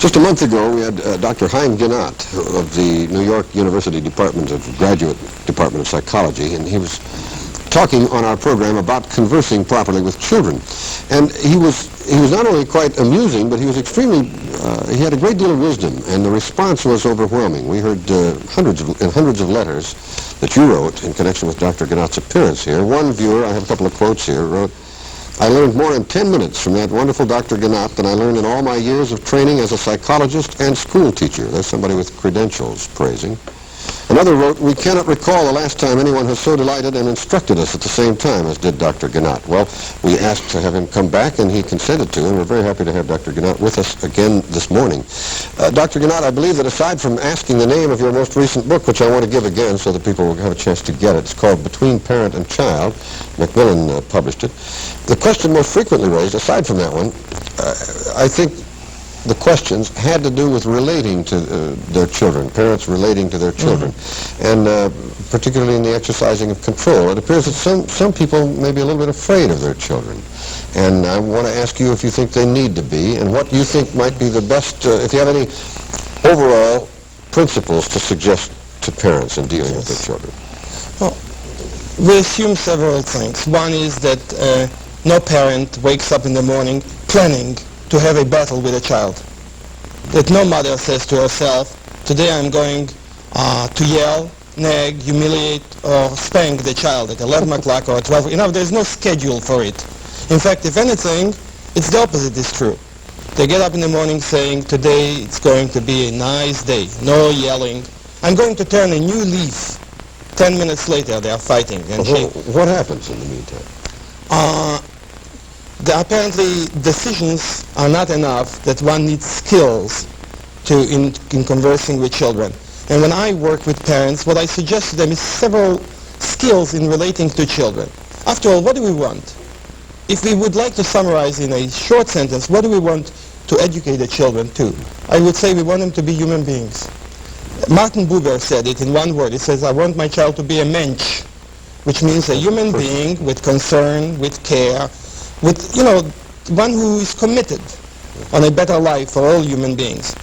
Just a month ago, we had Dr. Haim Ginott of the New York University Graduate Department of Psychology, and he was talking on our program about conversing properly with children. And he was not only quite amusing, but he was extremely, he had a great deal of wisdom, and the response was overwhelming. We heard hundreds of letters that you wrote in connection with Dr. Ginott's appearance here. One viewer, I have a couple of quotes here, wrote, "I learned more in 10 minutes from that wonderful Dr. Ginott than I learned in all my years of training as a psychologist and school teacher." There's somebody with credentials praising. Another wrote, "We cannot recall the last time anyone has so delighted and instructed us at the same time as did Dr. Ginott." Well, we asked to have him come back, and he consented to, and we're very happy to have Dr. Ginott with us again this morning. Dr. Ginott, I believe that aside from asking the name of your most recent book, which I want to give again so that people will have a chance to get it, it's called Between Parent and Child. Macmillan published it. The question most frequently raised, aside from that one, I think the questions had to do with relating to their children, parents relating to their children, and particularly in the exercising of control. It appears that some people may be a little bit afraid of their children, and I want to ask you if you think they need to be, and what you think might be the best, if you have any overall principles to suggest to parents in dealing with their children. Well, we assume several things. One is that no parent wakes up in the morning planning to have a battle with a child. That no mother says to herself, today I'm going to yell, nag, humiliate, or spank the child at 11 o'clock or 12. You know, there's no schedule for it. In fact, if anything, it's the opposite is true. They get up in the morning saying, today it's going to be a nice day, no yelling. I'm going to turn a new leaf. 10 minutes later, they are fighting and What happens in the meantime? Apparently, decisions are not enough, that one needs skills in conversing with children. And when I work with parents, what I suggest to them is several skills in relating to children. After all, what do we want? If we would like to summarize in a short sentence, what do we want to educate the children to? I would say we want them to be human beings. Martin Buber said it in one word. He says, I want my child to be a mensch, which means a human being with concern, with care, with, one who is committed on a better life for all human beings.